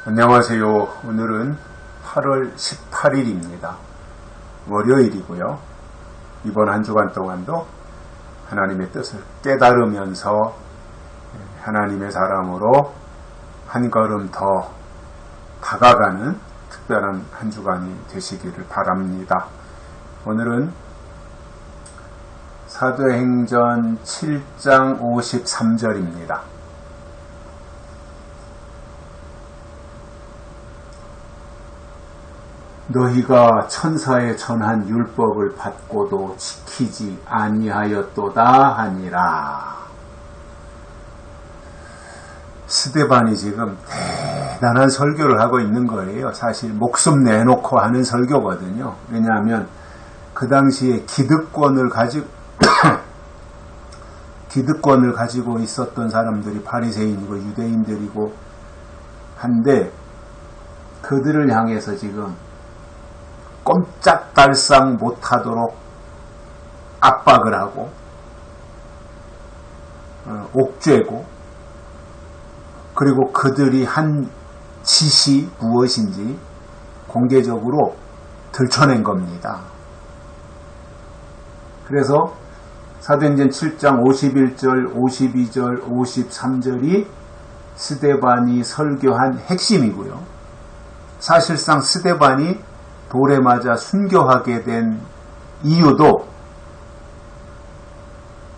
안녕하세요. 오늘은 8월 18일입니다. 월요일이고요. 이번 한 주간 동안도 하나님의 뜻을 깨달으면서 하나님의 사람으로 한 걸음 더 다가가는 특별한 한 주간이 되시기를 바랍니다. 오늘은 사도행전 7장 53절입니다. 너희가 천사에 전한 율법을 받고도 지키지 아니하였도다 하니라. 스데반이 지금 대단한 설교를 하고 있는 거예요. 사실 목숨 내놓고 하는 설교거든요. 왜냐하면 그 당시에 기득권을 가지고 있었던 사람들이 바리새인이고 유대인들이고 한데 그들을 향해서 지금 꼼짝달싹 못하도록 압박을 하고 옥죄고 그리고 그들이 한 짓이 무엇인지 공개적으로 들춰낸 겁니다. 그래서 사도행전 7장 51절, 52절, 53절이 스데반이 설교한 핵심이고요. 사실상 스데반이 돌에 맞아 순교하게 된 이유도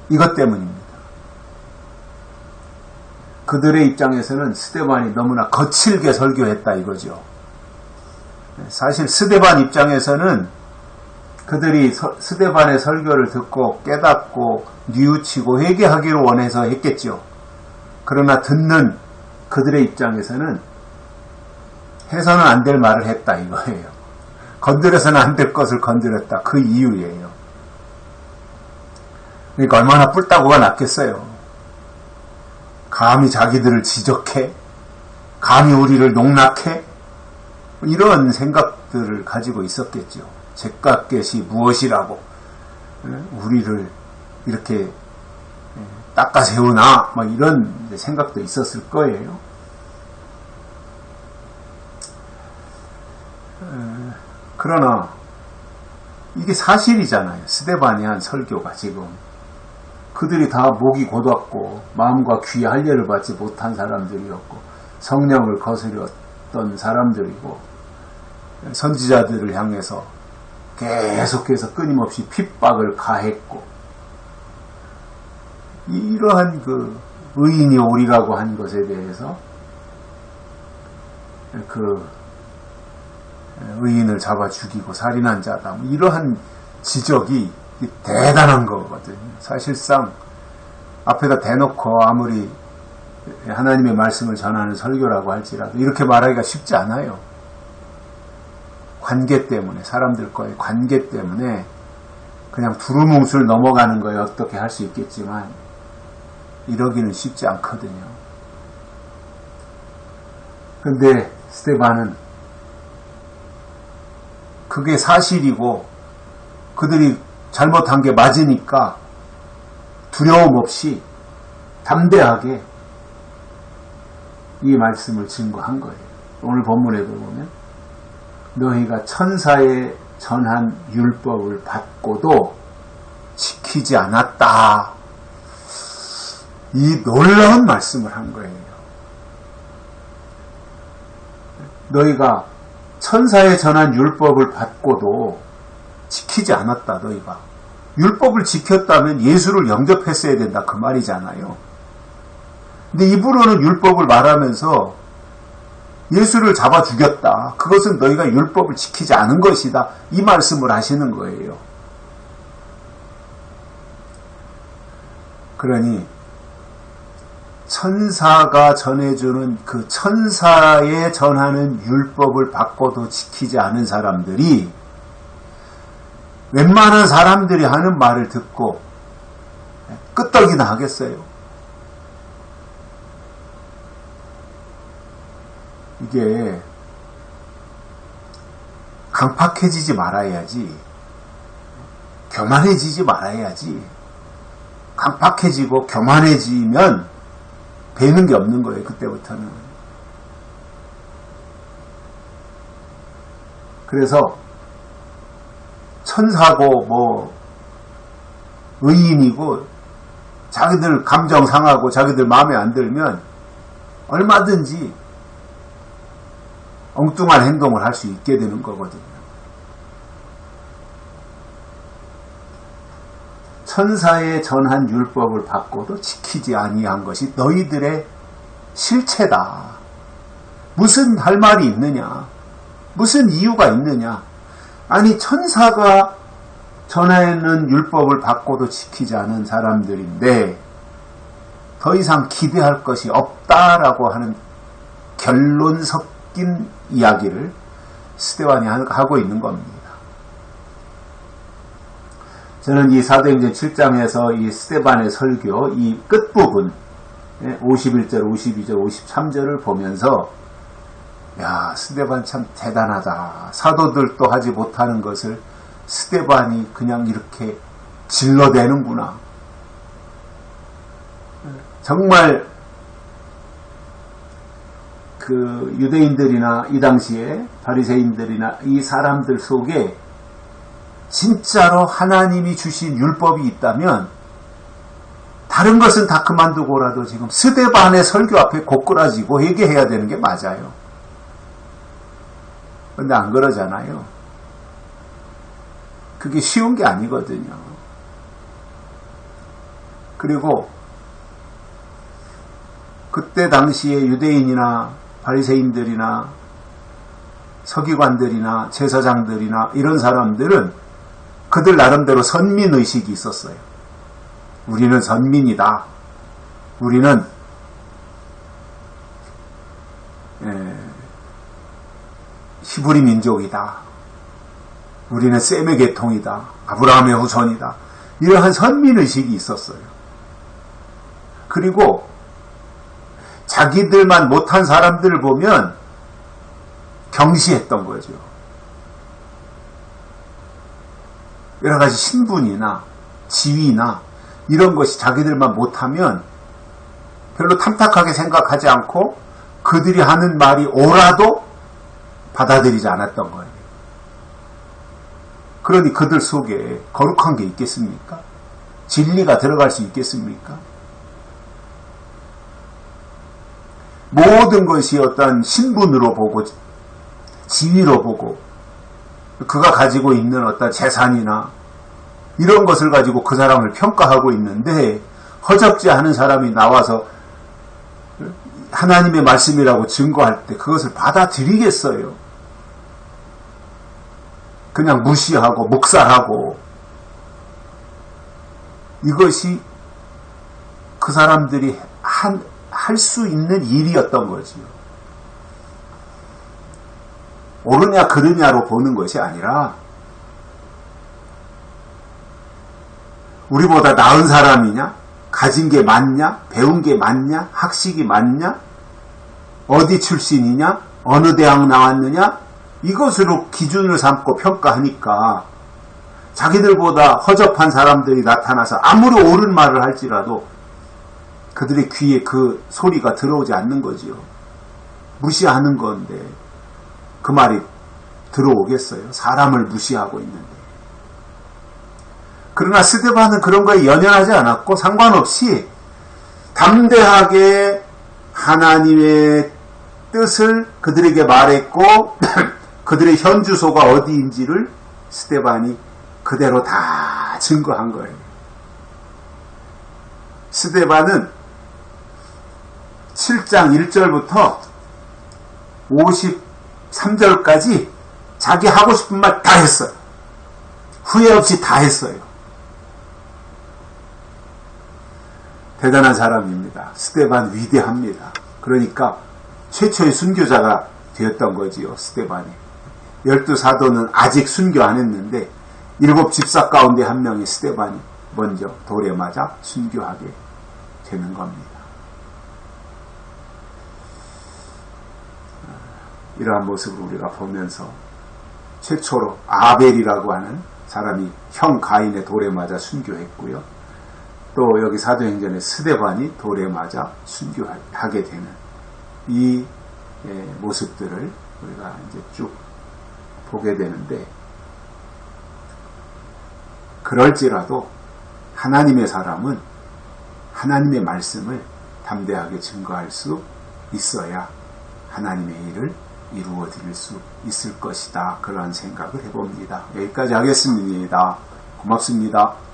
이것 때문입니다. 그들의 입장에서는 스데반이 너무나 거칠게 설교했다 이거죠. 사실 스데반 입장에서는 그들이 스데반의 설교를 듣고 깨닫고 뉘우치고 회개하기를 원해서 했겠죠. 그러나 듣는 그들의 입장에서는 해서는 안 될 말을 했다 이거예요. 건드려서는 안 될 것을 건드렸다. 그 이유예요. 그러니까 얼마나 뿔따구가 났겠어요. 감히 자기들을 지적해? 감히 우리를 농락해? 이런 생각들을 가지고 있었겠죠. 잿값겟이 무엇이라고 우리를 이렇게 닦아세우나? 막 이런 생각도 있었을 거예요. 그러나 이게 사실이잖아요. 스데반이 한 설교가 지금 그들이 다 목이 곧았고 마음과 귀에 할례를 받지 못한 사람들이었고 성령을 거스렸던 사람들이고 선지자들을 향해서 계속해서 끊임없이 핍박을 가했고 이러한 그 의인이 오리라고 한 것에 대해서 그 의인을 잡아 죽이고 살인한 자다. 이러한 지적이 대단한 거거든요. 사실상 앞에다 대놓고 아무리 하나님의 말씀을 전하는 설교라고 할지라도 이렇게 말하기가 쉽지 않아요. 관계 때문에, 사람들과의 관계 때문에 그냥 두루뭉술 넘어가는 거에 어떻게 할 수 있겠지만 이러기는 쉽지 않거든요. 근데 스데반은 그게 사실이고 그들이 잘못한 게 맞으니까 두려움 없이 담대하게 이 말씀을 증거한 거예요. 오늘 본문에도 보면 너희가 천사에 전한 율법을 받고도 지키지 않았다. 이 놀라운 말씀을 한 거예요. 너희가 천사에 전한 율법을 받고도 지키지 않았다. 너희가 율법을 지켰다면 예수를 영접했어야 된다 그 말이잖아요. 근데 입으로는 율법을 말하면서 예수를 잡아 죽였다. 그것은 너희가 율법을 지키지 않은 것이다. 이 말씀을 하시는 거예요. 그러니 천사가 전해주는 그 천사에 전하는 율법을 받고도 지키지 않은 사람들이 웬만한 사람들이 하는 말을 듣고 끄떡이나 하겠어요. 이게 강팍해지지 말아야지, 교만해지지 말아야지. 강팍해지고 교만해지면 배는 게 없는 거예요. 그때부터는. 그래서 천사고 뭐 의인이고 자기들 감정 상하고 자기들 마음에 안 들면 얼마든지 엉뚱한 행동을 할 수 있게 되는 거거든요. 천사의 전한 율법을 받고도 지키지 아니한 것이 너희들의 실체다. 무슨 할 말이 있느냐? 무슨 이유가 있느냐? 아니 천사가 전하는 율법을 받고도 지키지 않은 사람들인데 더 이상 기대할 것이 없다라고 하는 결론 섞인 이야기를 스데반이 하고 있는 겁니다. 저는 이 사도행전 7장에서 이 스데반의 설교 이 끝부분 51절, 52절, 53절을 보면서 야, 스데반 참 대단하다. 사도들도 하지 못하는 것을 스데반이 그냥 이렇게 질러대는구나. 정말 그 유대인들이나 이 당시에 바리새인들이나 이 사람들 속에 진짜로 하나님이 주신 율법이 있다면 다른 것은 다 그만두고라도 지금 스데반의 설교 앞에 고꾸라지고 회개해야 되는 게 맞아요. 그런데 안 그러잖아요. 그게 쉬운 게 아니거든요. 그리고 그때 당시에 유대인이나 바리새인들이나 서기관들이나 제사장들이나 이런 사람들은 그들 나름대로 선민의식이 있었어요. 우리는 선민이다. 우리는 히브리 민족이다. 우리는 셈의 계통이다. 아브라함의 후손이다. 이러한 선민의식이 있었어요. 그리고 자기들만 못한 사람들을 보면 경시했던 거죠. 여러 가지 신분이나 지위나 이런 것이 자기들만 못하면 별로 탐탁하게 생각하지 않고 그들이 하는 말이 옳아도 받아들이지 않았던 거예요. 그러니 그들 속에 거룩한 게 있겠습니까? 진리가 들어갈 수 있겠습니까? 모든 것이 어떤 신분으로 보고 지위로 보고 그가 가지고 있는 어떤 재산이나 이런 것을 가지고 그 사람을 평가하고 있는데 허접지 않은 사람이 나와서 하나님의 말씀이라고 증거할 때 그것을 받아들이겠어요? 그냥 무시하고 묵살하고 이것이 그 사람들이 할 수 있는 일이었던 거지요. 옳으냐 그르냐로 보는 것이 아니라 우리보다 나은 사람이냐? 가진 게 많냐? 배운 게 많냐? 학식이 많냐? 어디 출신이냐? 어느 대학 나왔느냐? 이것으로 기준을 삼고 평가하니까 자기들보다 허접한 사람들이 나타나서 아무리 옳은 말을 할지라도 그들의 귀에 그 소리가 들어오지 않는 거지요. 무시하는 건데 그 말이 들어오겠어요? 사람을 무시하고 있는데. 그러나 스데반은 그런 거에 연연하지 않았고 상관없이 담대하게 하나님의 뜻을 그들에게 말했고 그들의 현주소가 어디인지를 스데반이 그대로 다 증거한 거예요. 스데반은 7장 1절부터 53절까지 자기 하고 싶은 말 다 했어요. 후회 없이 다 했어요. 대단한 사람입니다. 스데반 위대합니다. 그러니까 최초의 순교자가 되었던 거지요. 스데반이. 12사도는 아직 순교 안 했는데 7 집사 가운데 한 명이 스데반이 먼저 돌에 맞아 순교하게 되는 겁니다. 이러한 모습을 우리가 보면서 최초로 아벨이라고 하는 사람이 형 가인의 돌에 맞아 순교했고요. 또 여기 사도행전에 스데반이 돌에 맞아 순교하게 되는 이 모습들을 우리가 이제 쭉 보게 되는데, 그럴지라도 하나님의 사람은 하나님의 말씀을 담대하게 증거할 수 있어야 하나님의 일을 이루어 드릴 수 있을 것이다. 그러한 생각을 해봅니다. 여기까지 하겠습니다. 고맙습니다.